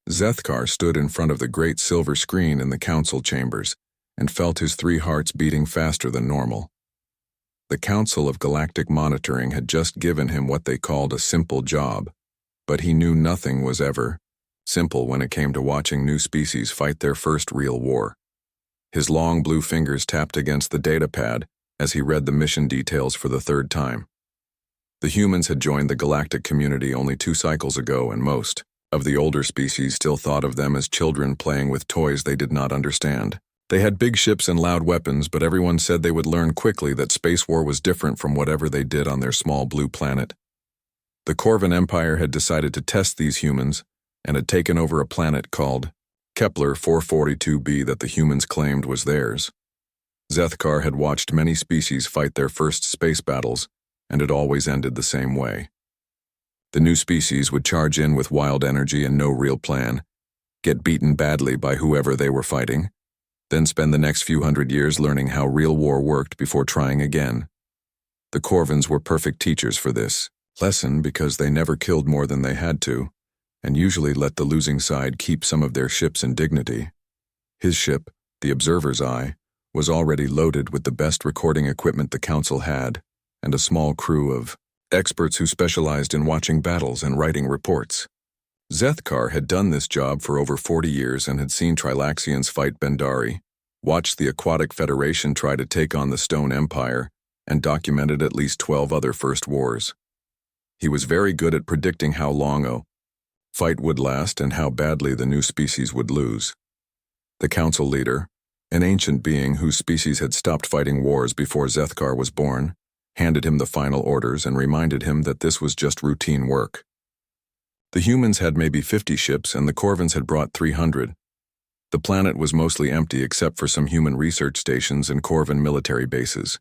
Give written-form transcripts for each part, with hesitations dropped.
Zethkar stood in front of the great silver screen in the council chambers and felt his 3 hearts beating faster than normal. The Council of Galactic Monitoring had just given him what they called a simple job, but he knew nothing was ever simple when it came to watching new species fight their first real war. His long blue fingers tapped against the datapad as he read the mission details for the 3rd time. The humans had joined the galactic community only 2 cycles ago, and most of the older species still thought of them as children playing with toys they did not understand. They had big ships and loud weapons, but everyone said they would learn quickly that space war was different from whatever they did on their small blue planet. The Corvan Empire had decided to test these humans and had taken over a planet called Kepler 442b that the humans claimed was theirs. Zethkar had watched many species fight their first space battles, and it always ended the same way. The new species would charge in with wild energy and no real plan, get beaten badly by whoever they were fighting, then spend the next few hundred years learning how real war worked before trying again. The Corvans were perfect teachers for this lesson because they never killed more than they had to, and usually let the losing side keep some of their ships and dignity. His ship, the Observer's Eye, was already loaded with the best recording equipment the Council had, and a small crew of experts who specialized in watching battles and writing reports. Zethkar had done this job for over 40 years and had seen Trilaxians fight Bendari, watched the Aquatic Federation try to take on the Stone Empire, and documented at least 12 other First Wars. He was very good at predicting how long a fight would last and how badly the new species would lose. The council leader, an ancient being whose species had stopped fighting wars before Zethkar was born, handed him the final orders and reminded him that this was just routine work. The humans had maybe 50 ships and the Corvans had brought 300. The planet was mostly empty except for some human research stations and Corvan military bases.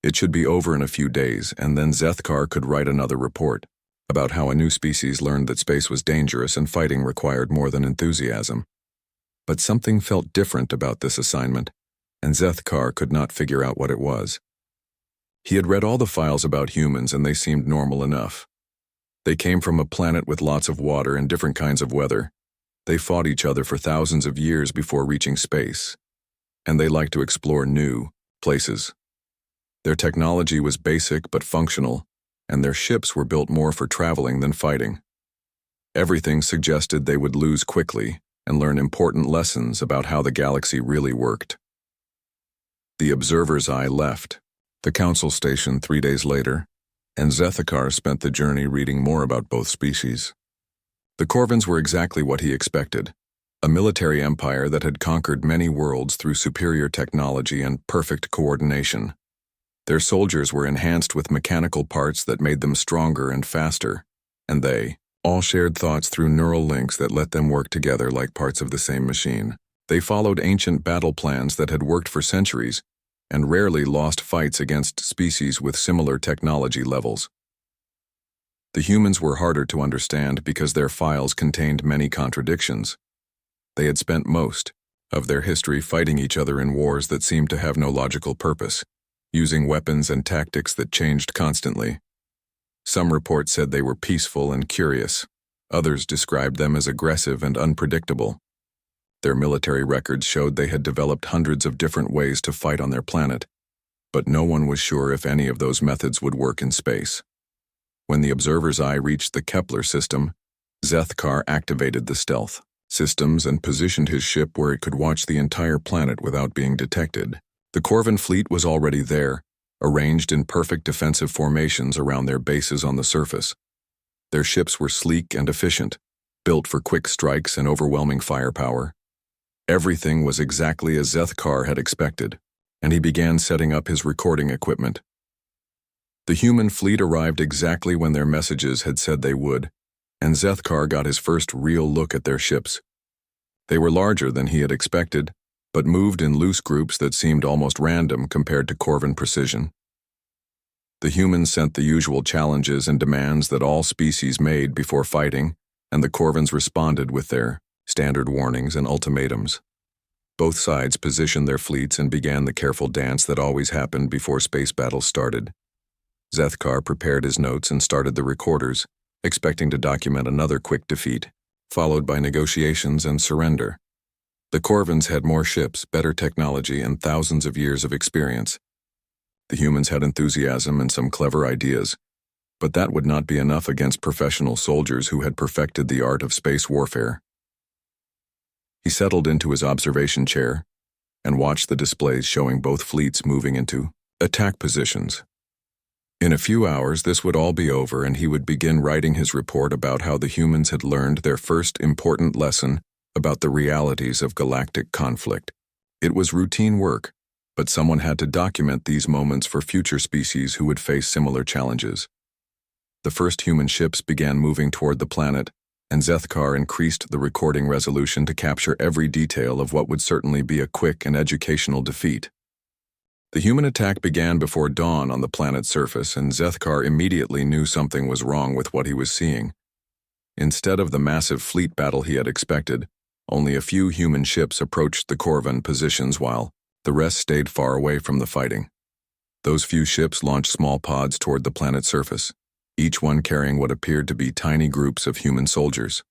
It should be over in a few days, and then Zethkar could write another report about how a new species learned that space was dangerous and fighting required more than enthusiasm. But something felt different about this assignment, and Zethkar could not figure out what it was. He had read all the files about humans and they seemed normal enough. They came from a planet with lots of water and different kinds of weather. They fought each other for thousands of years before reaching space, and they liked to explore new places. Their technology was basic but functional, and their ships were built more for traveling than fighting. Everything suggested they would lose quickly and learn important lessons about how the galaxy really worked. The Observer's Eye left the Council Station 3 days later, and Zethkar spent the journey reading more about both species. The Corvans were exactly what he expected, a military empire that had conquered many worlds through superior technology and perfect coordination. Their soldiers were enhanced with mechanical parts that made them stronger and faster, and they all shared thoughts through neural links that let them work together like parts of the same machine. They followed ancient battle plans that had worked for centuries, and rarely lost fights against species with similar technology levels. The humans were harder to understand because their files contained many contradictions. They had spent most of their history fighting each other in wars that seemed to have no logical purpose, using weapons and tactics that changed constantly. Some reports said they were peaceful and curious. Others described them as aggressive and unpredictable. Their military records showed they had developed hundreds of different ways to fight on their planet, but no one was sure if any of those methods would work in space. When the Observer's Eye reached the Kepler system, Zethkar activated the stealth systems and positioned his ship where it could watch the entire planet without being detected. The Corvan fleet was already there, arranged in perfect defensive formations around their bases on the surface. Their ships were sleek and efficient, built for quick strikes and overwhelming firepower. Everything was exactly as Zethkar had expected, and he began setting up his recording equipment. The human fleet arrived exactly when their messages had said they would, and Zethkar got his first real look at their ships. They were larger than he had expected, but moved in loose groups that seemed almost random compared to Corvan precision. The humans sent the usual challenges and demands that all species made before fighting, and the Corvans responded with their standard warnings and ultimatums. Both sides positioned their fleets and began the careful dance that always happened before space battles started. Zethkar prepared his notes and started the recorders, expecting to document another quick defeat. followed by negotiations and surrender. The Corvins had more ships, better technology, and thousands of years of experience. The humans had enthusiasm and some clever ideas, but that would not be enough against professional soldiers who had perfected the art of space warfare. He settled into his observation chair and watched the displays showing both fleets moving into attack positions. In a few hours, this would all be over, and he would begin writing his report about how the humans had learned their first important lesson about the realities of galactic conflict. It was routine work, but someone had to document these moments for future species who would face similar challenges. The first human ships began moving toward the planet, and Zethkar increased the recording resolution to capture every detail of what would certainly be a quick and educational defeat. The human attack began before dawn on the planet's surface, and Zethkar immediately knew something was wrong with what he was seeing. Instead of the massive fleet battle he had expected, only a few human ships approached the Corvin positions while the rest stayed far away from the fighting. Those few ships launched small pods toward the planet's surface, each one carrying what appeared to be tiny groups of human soldiers.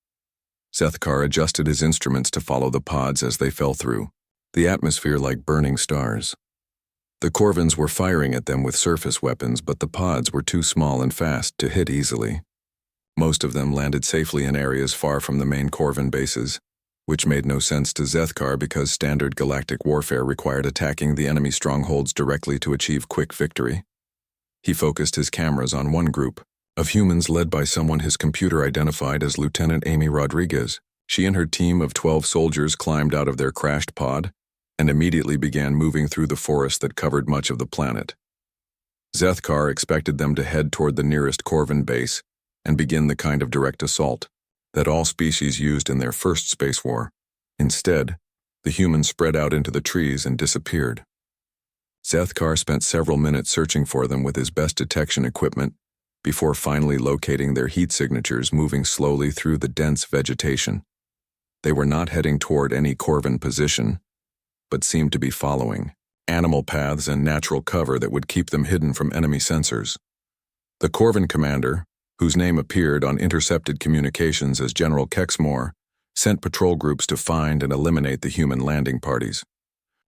Zethkar adjusted his instruments to follow the pods as they fell through the atmosphere like burning stars. The Corvins were firing at them with surface weapons, but the pods were too small and fast to hit easily. Most of them landed safely in areas far from the main Corvin bases, which made no sense to Zethkar because standard galactic warfare required attacking the enemy strongholds directly to achieve quick victory. He focused his cameras on one group of humans led by someone his computer identified as Lieutenant Amy Rodriguez. She and her team of 12 soldiers climbed out of their crashed pod and immediately began moving through the forest that covered much of the planet. Zethkar expected them to head toward the nearest Corvin base and begin the kind of direct assault that all species used in their first space war. Instead, the humans spread out into the trees and disappeared. Zethkar spent several minutes searching for them with his best detection equipment before finally locating their heat signatures moving slowly through the dense vegetation. They were not heading toward any Corvin position, but seemed to be following animal paths and natural cover that would keep them hidden from enemy sensors. The Corvin commander, whose name appeared on intercepted communications as General Kexmore, sent patrol groups to find and eliminate the human landing parties.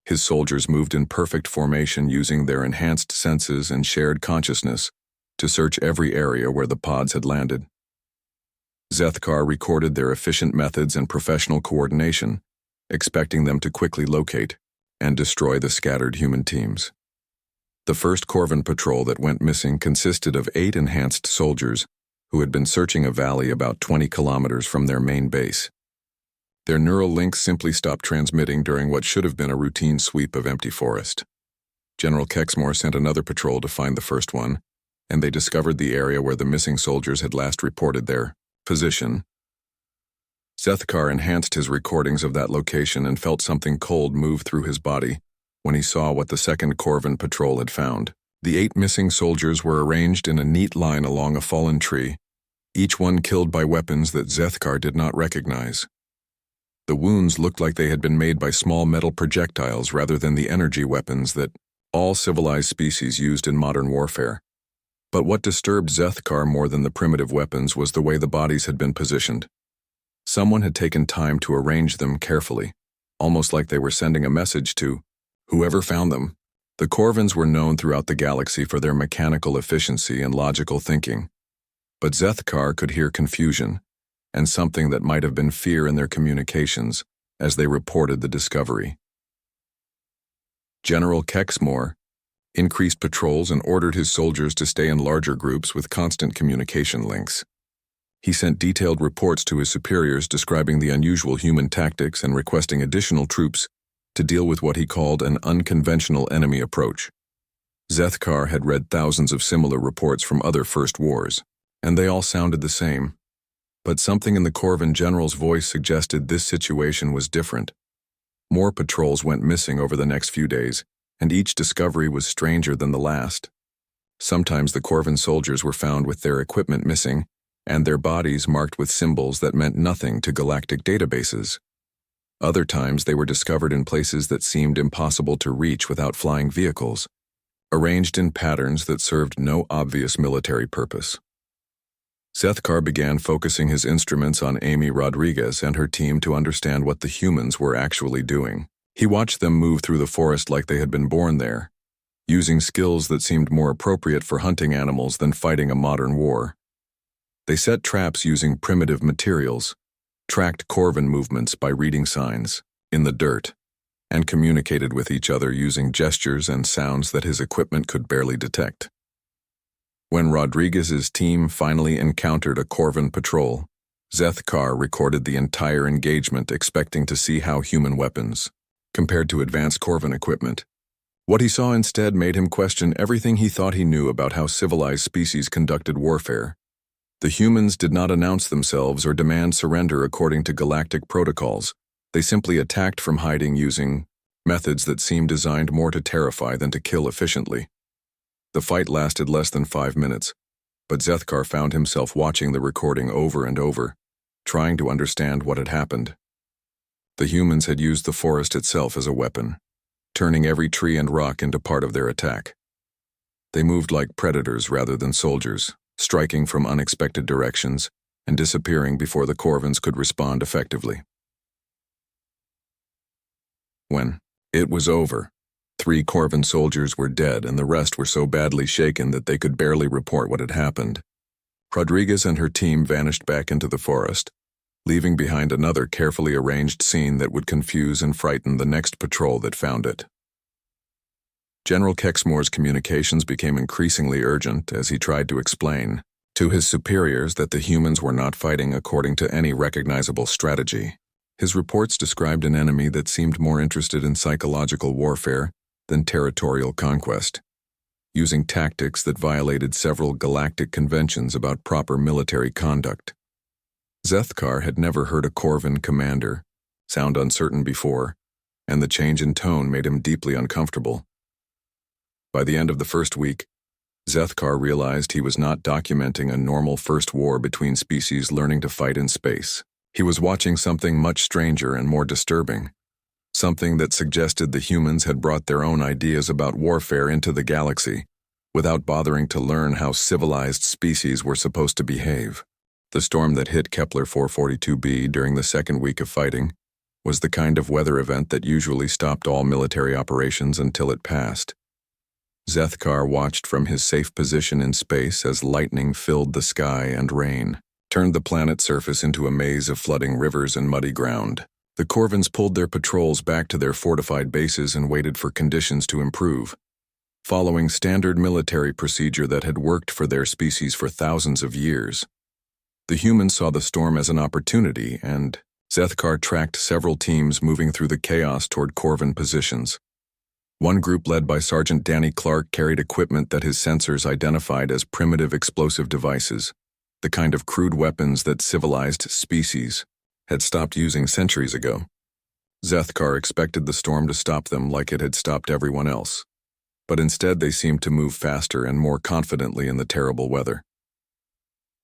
His soldiers moved in perfect formation using their enhanced senses and shared consciousness to search every area where the pods had landed. Zethkar recorded their efficient methods and professional coordination, expecting them to quickly locate and destroy the scattered human teams. The first Corvin patrol that went missing consisted of 8 enhanced soldiers who had been searching a valley about 20 kilometers from their main base. Their neural links simply stopped transmitting during what should have been a routine sweep of empty forest. General Kexmore sent another patrol to find the first one, and they discovered the area where the missing soldiers had last reported their position. Zethkar enhanced his recordings of that location and felt something cold move through his body when he saw what the second Corvin patrol had found. The 8 missing soldiers were arranged in a neat line along a fallen tree, each one killed by weapons that Zethkar did not recognize. The wounds looked like they had been made by small metal projectiles rather than the energy weapons that all civilized species used in modern warfare. But what disturbed Zethkar more than the primitive weapons was the way the bodies had been positioned. Someone had taken time to arrange them carefully, almost like they were sending a message to whoever found them. The Corvins were known throughout the galaxy for their mechanical efficiency and logical thinking, but Zethkar could hear confusion and something that might have been fear in their communications as they reported the discovery. General Kexmore increased patrols and ordered his soldiers to stay in larger groups with constant communication links. He sent detailed reports to his superiors describing the unusual human tactics and requesting additional troops to deal with what he called an unconventional enemy approach. Zethkar had read thousands of similar reports from other First Wars, and they all sounded the same. But something in the Corvin general's voice suggested this situation was different. More patrols went missing over the next few days, and each discovery was stranger than the last. Sometimes the Corvin soldiers were found with their equipment missing, and their bodies marked with symbols that meant nothing to galactic databases. Other times they were discovered in places that seemed impossible to reach without flying vehicles, arranged in patterns that served no obvious military purpose. Zethkar began focusing his instruments on Amy Rodriguez and her team to understand what the humans were actually doing. He watched them move through the forest like they had been born there, using skills that seemed more appropriate for hunting animals than fighting a modern war. They set traps using primitive materials, tracked corvan movements by reading signs in the dirt, and communicated with each other using gestures and sounds that his equipment could barely detect. When Rodriguez's team finally encountered a corvan patrol, Zethkar recorded the entire engagement, expecting to see how human weapons compared to advanced corvan equipment. What he saw instead made him question everything he thought he knew about how civilized species conducted warfare. The humans did not announce themselves or demand surrender according to galactic protocols. They simply attacked from hiding using methods that seemed designed more to terrify than to kill efficiently. The fight lasted less than 5 minutes, but Zethkar found himself watching the recording over and over, trying to understand what had happened. The humans had used the forest itself as a weapon, turning every tree and rock into part of their attack. They moved like predators rather than soldiers, striking from unexpected directions and disappearing before the corvans could respond effectively. When it was over, 3 corvan soldiers were dead and the rest were so badly shaken that they could barely report what had happened. Rodriguez and her team vanished back into the forest, leaving behind another carefully arranged scene that would confuse and frighten the next patrol that found it. General Kexmore's communications became increasingly urgent as he tried to explain to his superiors that the humans were not fighting according to any recognizable strategy. His reports described an enemy that seemed more interested in psychological warfare than territorial conquest, using tactics that violated several galactic conventions about proper military conduct. Zethkar had never heard a corvan commander sound uncertain before, and the change in tone made him deeply uncomfortable. By the end of the first week, Zethkar realized he was not documenting a normal first war between species learning to fight in space. He was watching something much stranger and more disturbing, something that suggested the humans had brought their own ideas about warfare into the galaxy, without bothering to learn how civilized species were supposed to behave. The storm that hit Kepler 442b during the second week of fighting was the kind of weather event that usually stopped all military operations until it passed. Zethkar watched from his safe position in space as lightning filled the sky and rain turned the planet's surface into a maze of flooding rivers and muddy ground. The corvans pulled their patrols back to their fortified bases and waited for conditions to improve, following standard military procedure that had worked for their species for thousands of years. The humans saw the storm as an opportunity, and Zethkar tracked several teams moving through the chaos toward corvan positions. One group led by Sergeant Danny Clark carried equipment that his sensors identified as primitive explosive devices, the kind of crude weapons that civilized species had stopped using centuries ago. Zethkar expected the storm to stop them like it had stopped everyone else, but instead they seemed to move faster and more confidently in the terrible weather.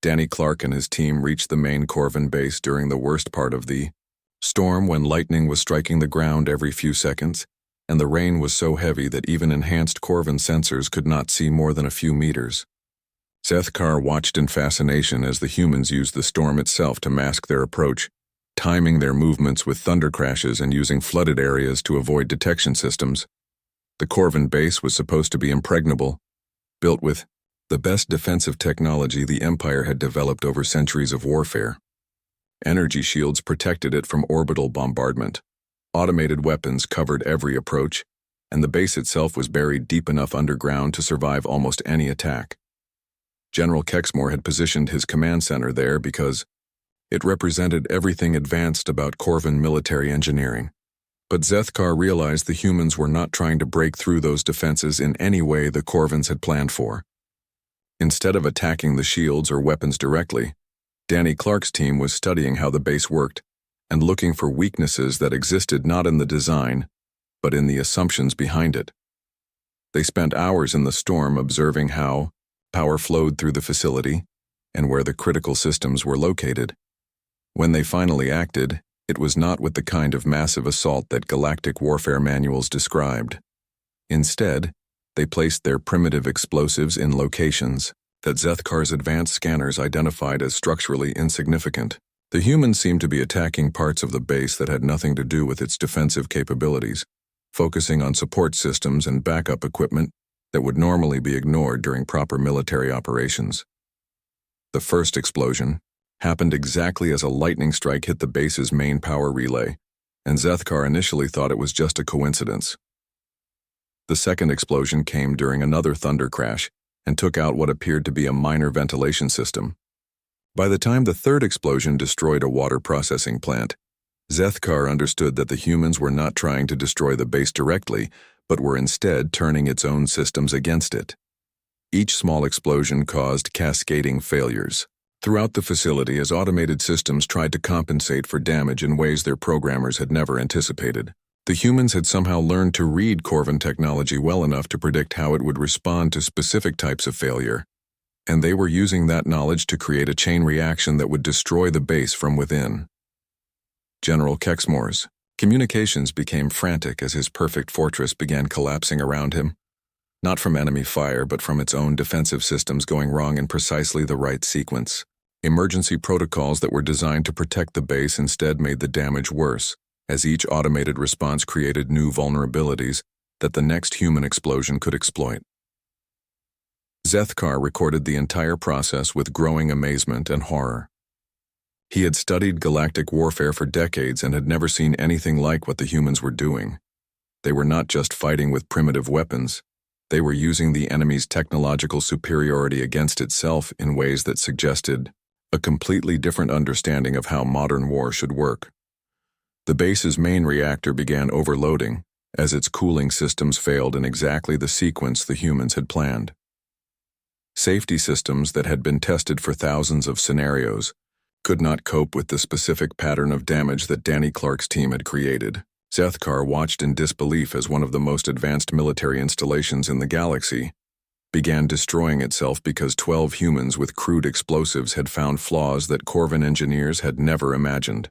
Danny Clark and his team reached the main corvan base during the worst part of the storm, when lightning was striking the ground every few seconds, and the rain was so heavy that even enhanced corvan sensors could not see more than a few meters. Zethkar watched in fascination as the humans used the storm itself to mask their approach, timing their movements with thunder crashes and using flooded areas to avoid detection systems. The corvan base was supposed to be impregnable, built with the best defensive technology the Empire had developed over centuries of warfare. Energy shields protected it from orbital bombardment. Automated weapons covered every approach, and the base itself was buried deep enough underground to survive almost any attack. General Kexmore had positioned his command center there because it represented everything advanced about corvan military engineering. But Zethkar realized the humans were not trying to break through those defenses in any way the corvans had planned for. Instead of attacking the shields or weapons directly, Danny Clark's team was studying how the base worked and looking for weaknesses that existed not in the design, but in the assumptions behind it. They spent hours in the storm observing how power flowed through the facility and where the critical systems were located. When they finally acted, it was not with the kind of massive assault that galactic warfare manuals described. Instead, they placed their primitive explosives in locations that Zethkar's advanced scanners identified as structurally insignificant. The humans seemed to be attacking parts of the base that had nothing to do with its defensive capabilities, focusing on support systems and backup equipment that would normally be ignored during proper military operations. The first explosion happened exactly as a lightning strike hit the base's main power relay, and Zethkar initially thought it was just a coincidence. The second explosion came during another thunder crash and took out what appeared to be a minor ventilation system. By the time the third explosion destroyed a water processing plant, Zethkar understood that the humans were not trying to destroy the base directly, but were instead turning its own systems against it. Each small explosion caused cascading failures throughout the facility as automated systems tried to compensate for damage in ways their programmers had never anticipated. The humans had somehow learned to read Corvan technology well enough to predict how it would respond to specific types of failure, and they were using that knowledge to create a chain reaction that would destroy the base from within. General Kexmore's communications became frantic as his perfect fortress began collapsing around him, not from enemy fire but from its own defensive systems going wrong in precisely the right sequence. Emergency protocols that were designed to protect the base instead made the damage worse, as each automated response created new vulnerabilities that the next human explosion could exploit. Zethkar recorded the entire process with growing amazement and horror. He had studied galactic warfare for decades and had never seen anything like what the humans were doing. They were not just fighting with primitive weapons. They were using the enemy's technological superiority against itself in ways that suggested a completely different understanding of how modern war should work. The base's main reactor began overloading as its cooling systems failed in exactly the sequence the humans had planned. Safety systems that had been tested for thousands of scenarios could not cope with the specific pattern of damage that Danny Clark's team had created. Zethkar watched in disbelief as one of the most advanced military installations in the galaxy began destroying itself because 12 humans with crude explosives had found flaws that Corvan engineers had never imagined.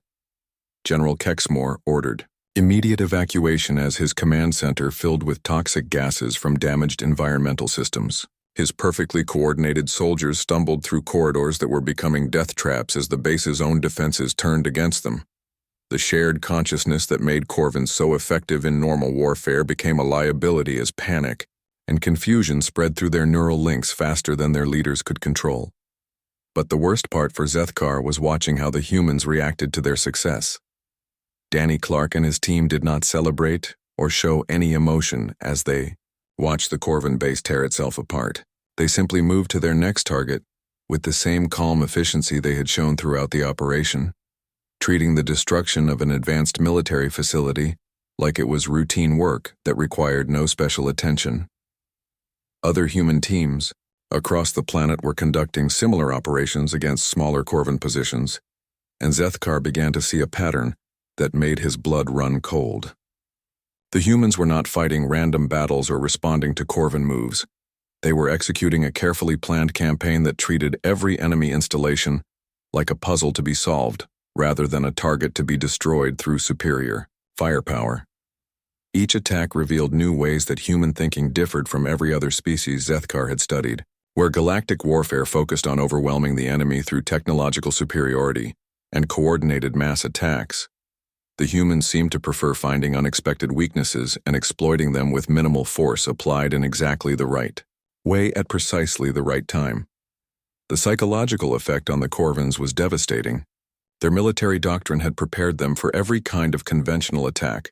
General Kexmore ordered immediate evacuation as his command center filled with toxic gases from damaged environmental systems. His perfectly coordinated soldiers stumbled through corridors that were becoming death traps as the base's own defenses turned against them. The shared consciousness that made Corvan so effective in normal warfare became a liability as panic and confusion spread through their neural links faster than their leaders could control. But the worst part for Zethkar was watching how the humans reacted to their success. Danny Clark and his team did not celebrate or show any emotion as they watched the Corvan base tear itself apart. They simply moved to their next target with the same calm efficiency they had shown throughout the operation, treating the destruction of an advanced military facility like it was routine work that required no special attention. Other human teams across the planet were conducting similar operations against smaller Corvan positions, and Zethkar began to see a pattern that made his blood run cold. The humans were not fighting random battles or responding to Corvan moves. They were executing a carefully planned campaign that treated every enemy installation like a puzzle to be solved, rather than a target to be destroyed through superior firepower. Each attack revealed new ways that human thinking differed from every other species Zethkar had studied. Where galactic warfare focused on overwhelming the enemy through technological superiority and coordinated mass attacks, the humans seemed to prefer finding unexpected weaknesses and exploiting them with minimal force applied in exactly the right way at precisely the right time. The psychological effect on the Corvans was devastating. Their military doctrine had prepared them for every kind of conventional attack,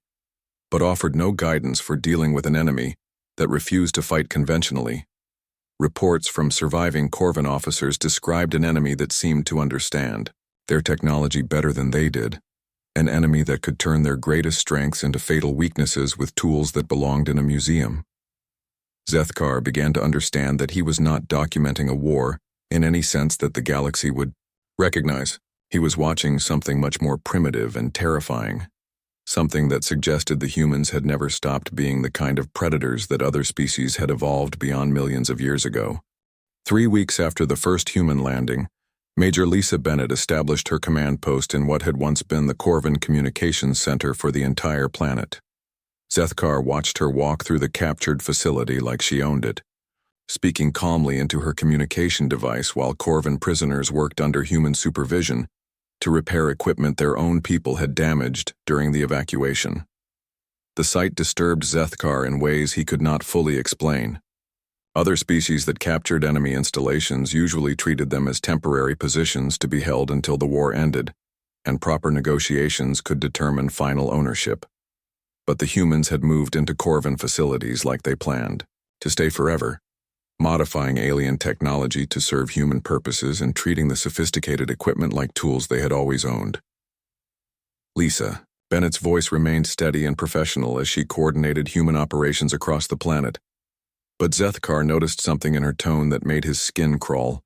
but offered no guidance for dealing with an enemy that refused to fight conventionally. Reports from surviving Corvan officers described an enemy that seemed to understand their technology better than they did. An enemy that could turn their greatest strengths into fatal weaknesses with tools that belonged in a museum. Zethkar began to understand that he was not documenting a war in any sense that the galaxy would recognize. He was watching something much more primitive and terrifying, something that suggested the humans had never stopped being the kind of predators that other species had evolved beyond millions of years ago. 3 weeks after the first human landing, Major Lisa Bennett established her command post in what had once been the Corvan Communications Center for the entire planet. Zethkar watched her walk through the captured facility like she owned it, speaking calmly into her communication device while Corvin prisoners worked under human supervision to repair equipment their own people had damaged during the evacuation. The sight disturbed Zethkar in ways he could not fully explain. Other species that captured enemy installations usually treated them as temporary positions to be held until the war ended, and proper negotiations could determine final ownership. But the humans had moved into Corvin facilities like they planned, to stay forever, modifying alien technology to serve human purposes and treating the sophisticated equipment like tools they had always owned. Lisa, Bennett's voice remained steady and professional as she coordinated human operations across the planet. But Zethkar noticed something in her tone that made his skin crawl.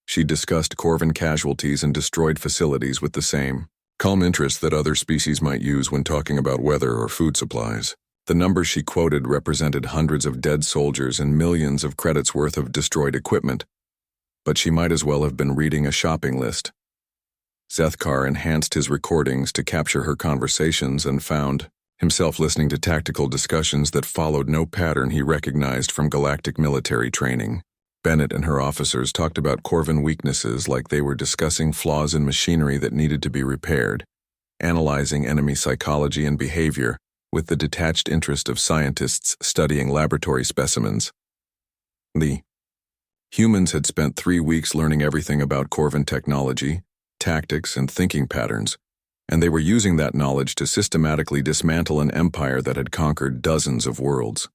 She discussed Corvin casualties and destroyed facilities with the same calm interest that other species might use when talking about weather or food supplies. The numbers she quoted represented hundreds of dead soldiers and millions of credits worth of destroyed equipment, but she might as well have been reading a shopping list. Zethkar enhanced his recordings to capture her conversations and found himself listening to tactical discussions that followed no pattern he recognized from galactic military training. Bennett and her officers talked about Corvin weaknesses like they were discussing flaws in machinery that needed to be repaired, analyzing enemy psychology and behavior with the detached interest of scientists studying laboratory specimens. The humans had spent 3 weeks learning everything about Corvin technology, tactics, and thinking patterns, and they were using that knowledge to systematically dismantle an empire that had conquered dozens of worlds.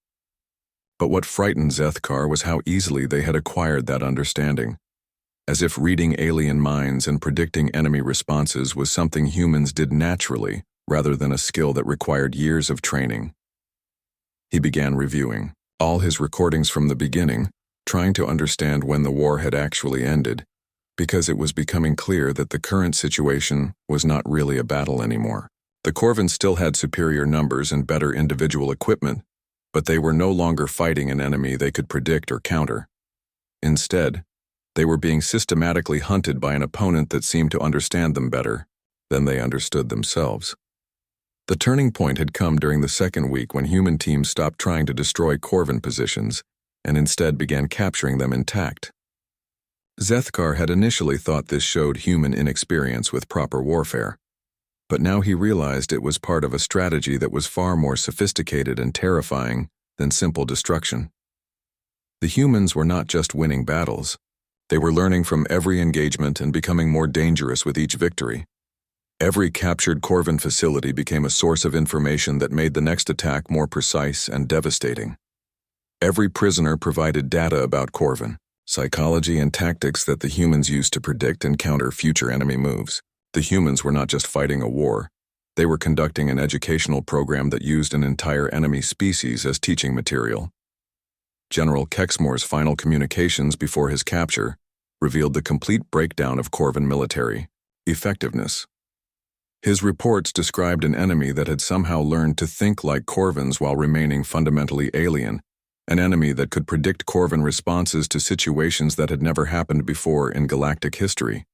But what frightened Zethkar was how easily they had acquired that understanding, as if reading alien minds and predicting enemy responses was something humans did naturally rather than a skill that required years of training. He began reviewing all his recordings from the beginning, trying to understand when the war had actually ended, because it was becoming clear that the current situation was not really a battle anymore. The Corvin still had superior numbers and better individual equipment, but they were no longer fighting an enemy they could predict or counter. Instead, they were being systematically hunted by an opponent that seemed to understand them better than they understood themselves. The turning point had come during the second week when human teams stopped trying to destroy Corvin positions and instead began capturing them intact. Zethkar had initially thought this showed human inexperience with proper warfare, but now he realized it was part of a strategy that was far more sophisticated and terrifying than simple destruction. The humans were not just winning battles, they were learning from every engagement and becoming more dangerous with each victory. Every captured Corvin facility became a source of information that made the next attack more precise and devastating. Every prisoner provided data about Corvin, psychology and tactics that the humans used to predict and counter future enemy moves. The humans were not just fighting a war, they were conducting an educational program that used an entire enemy species as teaching material. General Kexmore's final communications before his capture revealed the complete breakdown of Corvin military effectiveness. His reports described an enemy that had somehow learned to think like Corvins while remaining fundamentally alien, an enemy that could predict Corvin responses to situations that had never happened before in galactic history.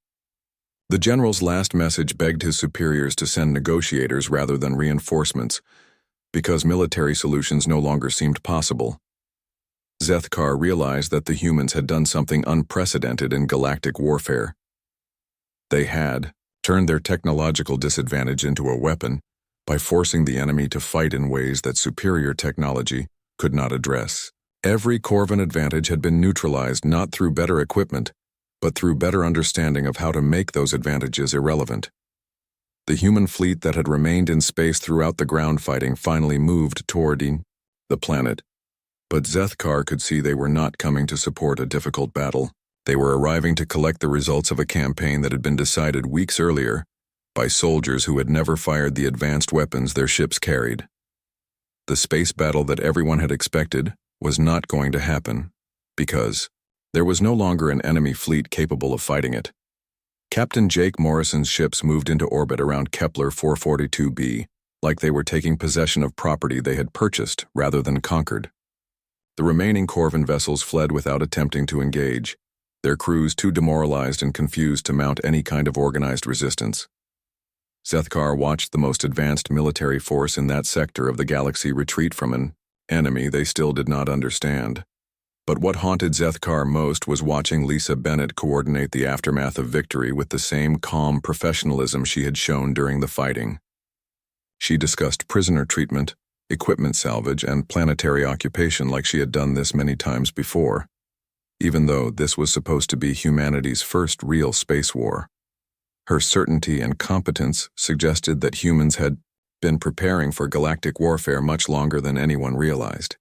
The general's last message begged his superiors to send negotiators rather than reinforcements, because military solutions no longer seemed possible. Zethkar realized that the humans had done something unprecedented in galactic warfare. They had turned their technological disadvantage into a weapon by forcing the enemy to fight in ways that superior technology could not address. Every Corvin advantage had been neutralized not through better equipment, but through better understanding of how to make those advantages irrelevant. The human fleet that had remained in space throughout the ground fighting finally moved toward the planet, but Zethkar could see they were not coming to support a difficult battle. They were arriving to collect the results of a campaign that had been decided weeks earlier by soldiers who had never fired the advanced weapons their ships carried. The space battle that everyone had expected was not going to happen, because there was no longer an enemy fleet capable of fighting it. Captain Jake Morrison's ships moved into orbit around Kepler 442b, like they were taking possession of property they had purchased rather than conquered. The remaining Corvin vessels fled without attempting to engage, their crews too demoralized and confused to mount any kind of organized resistance. Zethkar watched the most advanced military force in that sector of the galaxy retreat from an enemy they still did not understand. But what haunted Zethkar most was watching Lisa Bennett coordinate the aftermath of victory with the same calm professionalism she had shown during the fighting. She discussed prisoner treatment, equipment salvage, and planetary occupation like she had done this many times before, even though this was supposed to be humanity's first real space war. Her certainty and competence suggested that humans had been preparing for galactic warfare much longer than anyone realized.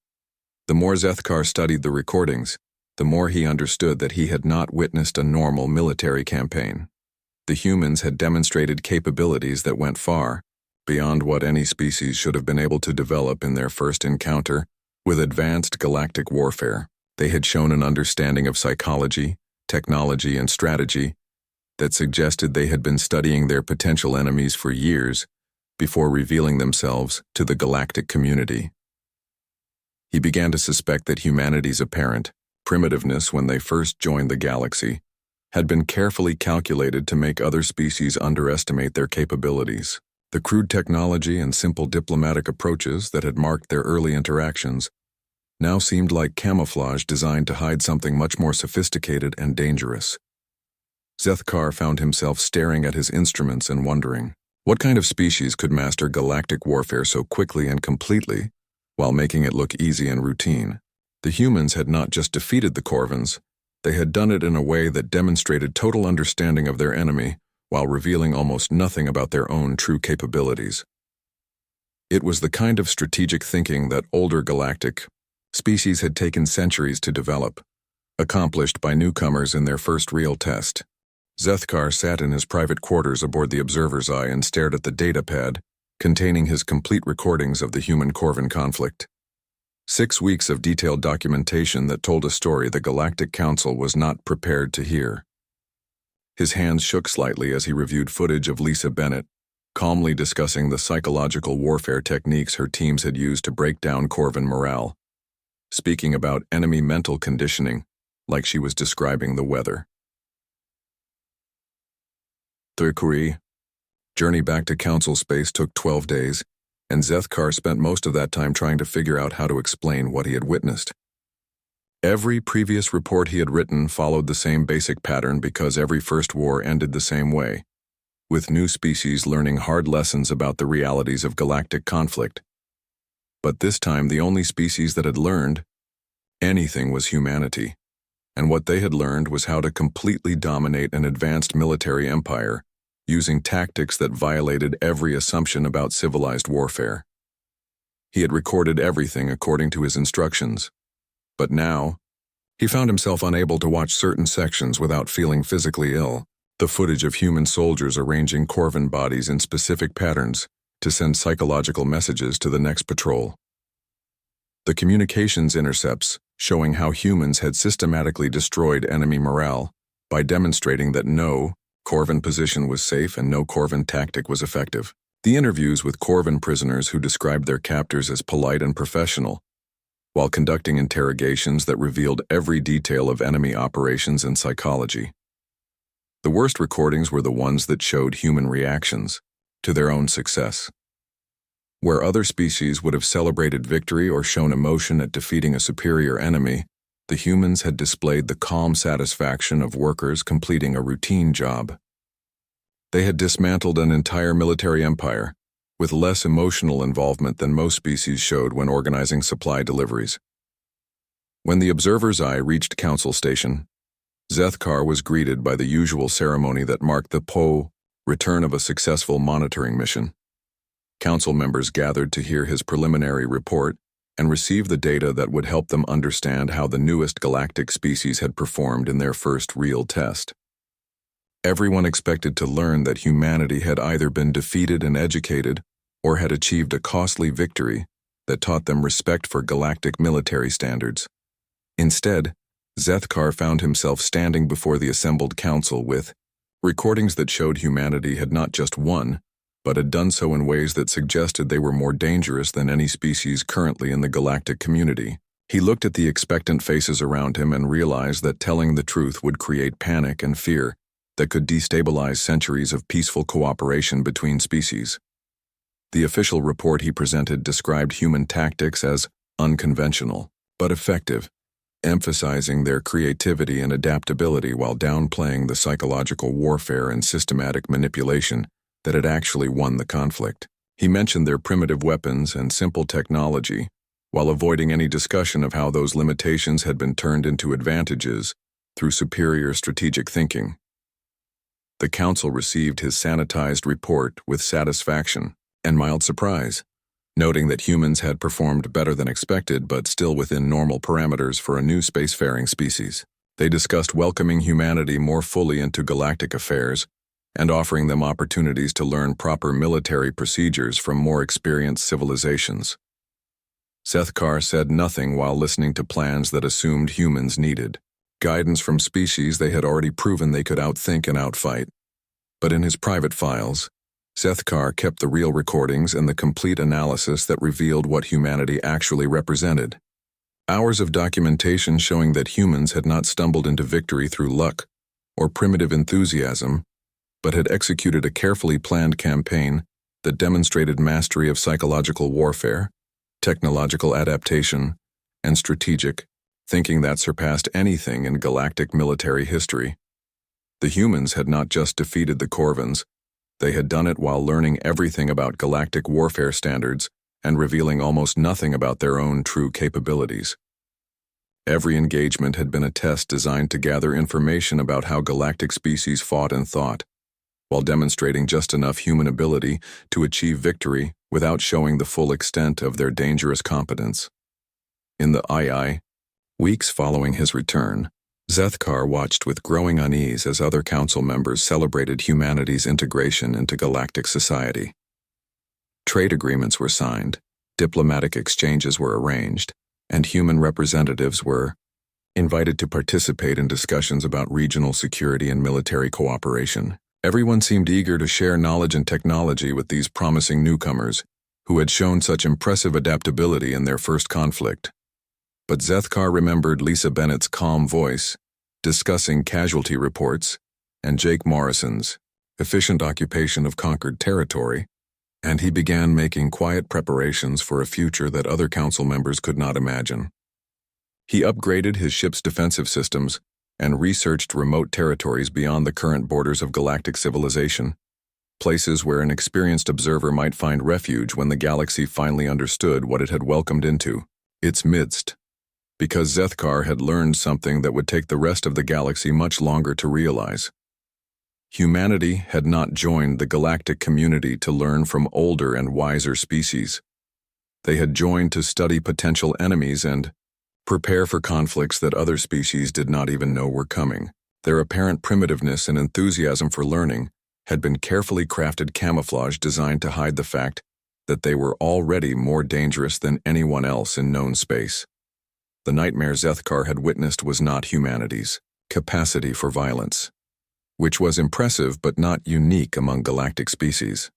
The more Zethkar studied the recordings, the more he understood that he had not witnessed a normal military campaign. The humans had demonstrated capabilities that went far beyond what any species should have been able to develop in their first encounter with advanced galactic warfare. They had shown an understanding of psychology, technology, and strategy that suggested they had been studying their potential enemies for years before revealing themselves to the galactic community. He began to suspect that humanity's apparent primitiveness when they first joined the galaxy had been carefully calculated to make other species underestimate their capabilities. The crude technology and simple diplomatic approaches that had marked their early interactions now seemed like camouflage designed to hide something much more sophisticated and dangerous. Zethkar found himself staring at his instruments and wondering, what kind of species could master galactic warfare so quickly and completely while making it look easy and routine? The humans had not just defeated the Corvins, they had done it in a way that demonstrated total understanding of their enemy while revealing almost nothing about their own true capabilities. It was the kind of strategic thinking that older galactic species had taken centuries to develop, accomplished by newcomers in their first real test. Zethkar sat in his private quarters aboard the Observer's Eye and stared at the datapad containing his complete recordings of the human-Corvin conflict. 6 weeks of detailed documentation that told a story the Galactic Council was not prepared to hear. His hands shook slightly as he reviewed footage of Lisa Bennett, calmly discussing the psychological warfare techniques her teams had used to break down Corvin morale, speaking about enemy mental conditioning like she was describing the weather. The journey back to Council space took 12 days, and Zethkar spent most of that time trying to figure out how to explain what he had witnessed. Every previous report he had written followed the same basic pattern because every first war ended the same way, with new species learning hard lessons about the realities of galactic conflict. But this time the only species that had learned anything was humanity, and what they had learned was how to completely dominate an advanced military empire using tactics that violated every assumption about civilized warfare. He had recorded everything according to his instructions, but now he found himself unable to watch certain sections without feeling physically ill. The footage of human soldiers arranging Corvin bodies in specific patterns to send psychological messages to the next patrol. The communications intercepts showing how humans had systematically destroyed enemy morale by demonstrating that no Corvin position was safe and no Corvin tactic was effective. The interviews with Corvin prisoners who described their captors as polite and professional, while conducting interrogations that revealed every detail of enemy operations and psychology. The worst recordings were the ones that showed human reactions to their own success. Where other species would have celebrated victory or shown emotion at defeating a superior enemy, the humans had displayed the calm satisfaction of workers completing a routine job. They had dismantled an entire military empire, with less emotional involvement than most species showed when organizing supply deliveries. When the Observer's Eye reached Council Station, Zethkar was greeted by the usual ceremony that marked the return of a successful monitoring mission. Council members gathered to hear his preliminary report and receive the data that would help them understand how the newest galactic species had performed in their first real test. Everyone expected to learn that humanity had either been defeated and educated or had achieved a costly victory that taught them respect for galactic military standards. Instead, Zethkar found himself standing before the assembled council with recordings that showed humanity had not just won, but had done so in ways that suggested they were more dangerous than any species currently in the galactic community. He looked at the expectant faces around him and realized that telling the truth would create panic and fear that could destabilize centuries of peaceful cooperation between species. The official report he presented described human tactics as unconventional, but effective, emphasizing their creativity and adaptability while downplaying the psychological warfare and systematic manipulation that had actually won the conflict. He mentioned their primitive weapons and simple technology, while avoiding any discussion of how those limitations had been turned into advantages through superior strategic thinking. The Council received his sanitized report with satisfaction and mild surprise, noting that humans had performed better than expected but still within normal parameters for a new spacefaring species. They discussed welcoming humanity more fully into galactic affairs and offering them opportunities to learn proper military procedures from more experienced civilizations. Sethkar said nothing while listening to plans that assumed humans needed guidance from species they had already proven they could outthink and outfight. But in his private files, Sethkar kept the real recordings and the complete analysis that revealed what humanity actually represented. Hours of documentation showing that humans had not stumbled into victory through luck or primitive enthusiasm, but had executed a carefully planned campaign that demonstrated mastery of psychological warfare, technological adaptation, and strategic thinking that surpassed anything in galactic military history. The humans had not just defeated the Corvins, they had done it while learning everything about galactic warfare standards and revealing almost nothing about their own true capabilities. Every engagement had been a test designed to gather information about how galactic species fought and thought, while demonstrating just enough human ability to achieve victory without showing the full extent of their dangerous competence. In the II, weeks following his return, Sethkar watched with growing unease as other council members celebrated humanity's integration into galactic society. Trade agreements were signed, diplomatic exchanges were arranged, and human representatives were invited to participate in discussions about regional security and military cooperation. Everyone seemed eager to share knowledge and technology with these promising newcomers, who had shown such impressive adaptability in their first conflict. But Sethkar remembered Lisa Bennett's calm voice, discussing casualty reports, and Jake Morrison's efficient occupation of conquered territory, and he began making quiet preparations for a future that other council members could not imagine. He upgraded his ship's defensive systems and researched remote territories beyond the current borders of galactic civilization, places where an experienced observer might find refuge when the galaxy finally understood what it had welcomed into its midst, because Sethkar had learned something that would take the rest of the galaxy much longer to realize. Humanity had not joined the galactic community to learn from older and wiser species. They had joined to study potential enemies and prepare for conflicts that other species did not even know were coming. Their apparent primitiveness and enthusiasm for learning had been carefully crafted camouflage designed to hide the fact that they were already more dangerous than anyone else in known space. The nightmare Sethkar had witnessed was not humanity's capacity for violence, which was impressive but not unique among galactic species.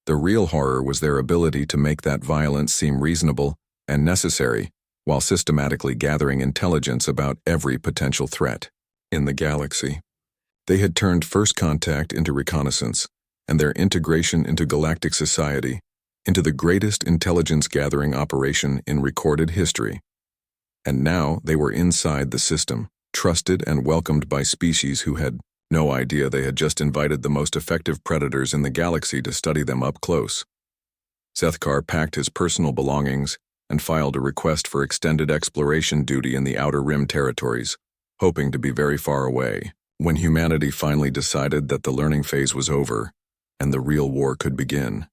The real horror was their ability to make that violence seem reasonable and necessary, while systematically gathering intelligence about every potential threat in the galaxy. They had turned first contact into reconnaissance, and their integration into galactic society into the greatest intelligence-gathering operation in recorded history. And now they were inside the system, trusted and welcomed by species who had no idea they had just invited the most effective predators in the galaxy to study them up close. Sethkar packed his personal belongings and filed a request for extended exploration duty in the Outer Rim territories, hoping to be very far away when humanity finally decided that the learning phase was over and the real war could begin.